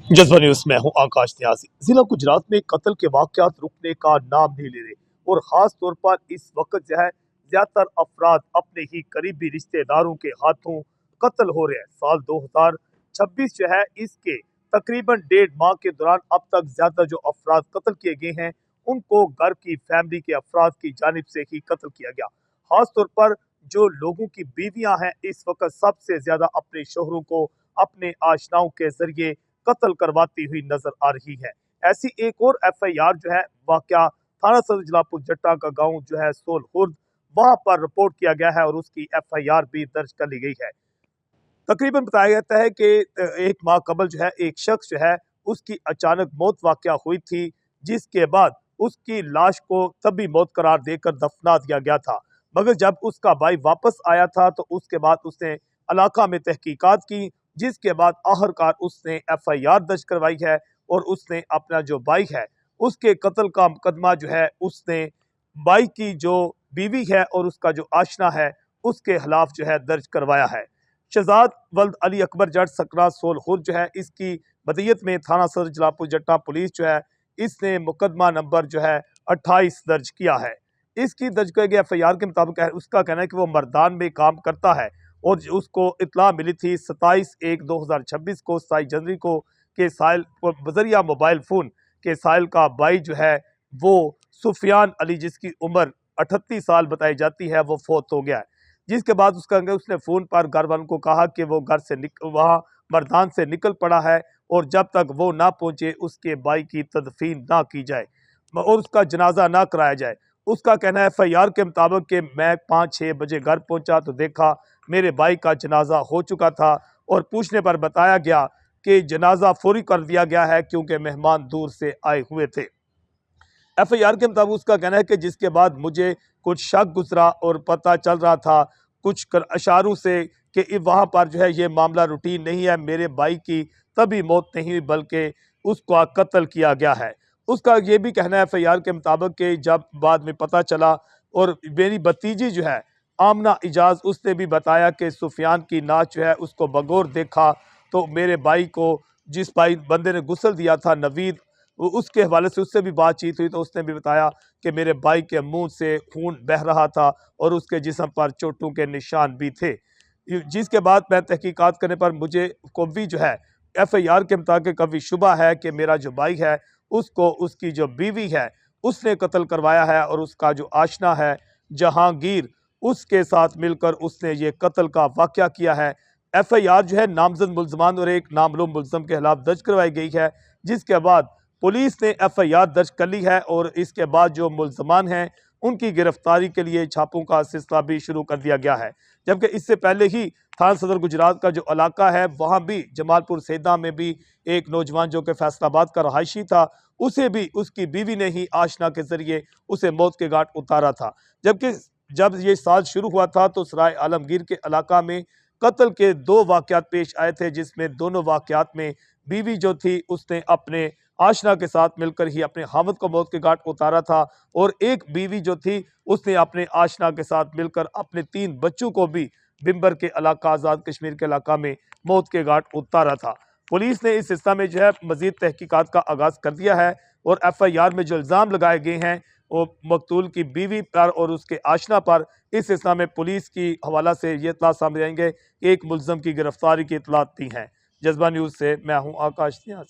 जज्बा न्यूज में हूं आकाश न्याजी। जिला गुजरात में कत्ल के वाकयात रुकने का नाम नहीं ले रहे और खास तौर पर इस वक्त जो है ज्यादातर अफराद अपने ही करीबी रिश्तेदारों के हाथों कत्ल हो रहे हैं। साल 2026 जो है इसके तकरीबन 1.5 माह के दौरान अब तक ज्यादा जो अफराद कत्ल किए गए हैं उनको घर की फैमिली के अफराद की जानिब से ही कत्ल किया गया। खास तौर पर जो लोगों की बीवियां हैं इस वक्त सबसे ज्यादा अपने शोहरों को अपने आशनाओं के जरिए कत्ल करवाती हुई नजर आ रही है। ऐसी एक और FIR जो है वाकया थाना सदर जलालपुर जट्टा का गांव जो है सोलहुर्द वहां पर रिपोर्ट किया गया है और उसकी FIR भी दर्ज कर ली गई है। तकरीबन बताया जाता है कि 1 माह कबल जो है एक शख्स जो है उसकी अचानक मौत वाकया हुई थी, जिसके बाद उसकी लाश को तभी मौत करार देकर दफना दिया गया था। मगर जब उसका भाई वापस आया था तो उसके बाद उसने इलाका में तहकीकात की, जिसके बाद आखिरकार उसने FIR दर्ज करवाई है और उसने अपना जो भाई है उसके कत्ल का मुकदमा जो है उसने भाई की जो बीवी है और उसका जो आशना है उसके खिलाफ जो है दर्ज करवाया है। शहजाद वल्द अली अकबर जट सकरा सोलहुर्द जो है इसकी बदियत में थाना सदर जलालपुर जट्टा पुलिस जो है इसने मुकदमा नंबर जो है 28 दर्ज किया है। इसकी दर्ज किए गए FIR के मुताबिक उसका कहना है कि वो मर्दान में काम करता है और उसको इतला मिली थी 27/1/2026 को 27 जनवरी को के साहिल बजरिया मोबाइल फ़ोन के साहिल का भाई जो है वो सुफियान अली जिसकी उम्र 38 साल बताई जाती है वो फौत हो गया है। जिसके बाद उसने फ़ोन पर घर वालों को कहा कि वो घर से वहाँ मर्दान से निकल पड़ा है और जब तक वो ना पहुँचे उसके भाई की तदफीन ना की जाए और उसका जनाजा ना कराया जाए। उसका कहना है FIR के मुताबिक कि मैं 5-6 बजे घर पहुंचा तो देखा मेरे भाई का जनाजा हो चुका था और पूछने पर बताया गया कि जनाजा फौरी कर दिया गया है क्योंकि मेहमान दूर से आए हुए थे। FIR के मुताबिक उसका कहना है कि जिसके बाद मुझे कुछ शक गुजरा और पता चल रहा था कुछ इशारों से कि वहाँ पर जो है ये मामला रूटीन नहीं है, मेरे भाई की तभी मौत नहीं हुई बल्कि उसका कत्ल किया गया है। उसका ये भी कहना है FIR के मुताबिक कि जब बाद में पता चला और मेरी भतीजी जो है आमना इजाज उसने भी बताया कि सुफियान की नाच जो है उसको बगौर देखा तो मेरे भाई को जिस भाई बंदे ने गुस्ल दिया था नवीद उसके हवाले से उससे भी बातचीत हुई तो उसने भी बताया कि मेरे भाई के मुंह से खून बह रहा था और उसके जिस्म पर चोटों के निशान भी थे। जिसके बाद मैं तहकीकात करने पर मुझे कभी जो है FIR के मुताबिक कभी शुबा है कि मेरा जो भाई है उसको उसकी जो बीवी है उसने कत्ल करवाया है और उसका जो आशना है जहांगीर उसके साथ मिलकर उसने ये कत्ल का वाकया किया है। FIR जो है नामजद मुल्जमान और एक नामलूम मुल्जम के खिलाफ दर्ज करवाई गई है, जिसके बाद पुलिस ने FIR दर्ज कर ली है और इसके बाद जो मुल्जमान हैं उनकी गिरफ्तारी के लिए छापों का सिलसिला भी शुरू कर दिया गया है। जबकि इससे पहले ही थाना सदर गुजरात का जो इलाका है वहाँ भी जमालपुर सैदा में भी एक नौजवान जो कि फैसलाबाद का रहायशी था उसे भी उसकी बीवी ने ही आशना के जरिए उसे मौत के घाट उतारा था। जबकि जब ये साल शुरू हुआ था तो सराय आलमगीर के इलाका में कत्ल के 2 वाकयात पेश आए थे, जिसमें दोनों वाकयात में बीवी जो थी उसने अपने आशना के साथ मिलकर ही अपने हामिद को मौत के घाट उतारा था और एक बीवी जो थी उसने अपने आशना के साथ मिलकर अपने 3 बच्चों को भी बिम्बर के इलाका आज़ाद कश्मीर के इलाका में मौत के घाट उतारा था। पुलिस ने इस सिलसिले में जो है मजीद तहकीकात का आगाज़ कर दिया है और FIR में जो इल्ज़ाम लगाए गए हैं वो मकतूल की बीवी पर और उसके आशना पर इस सिलसिले में पुलिस की हवाला से ये इत्तला सामने आएंगे कि एक मुल्ज़म की गिरफ्तारी की इत्तलात दी हैं। जज्बा न्यूज़ से मैं हूँ आकाश न्याज़।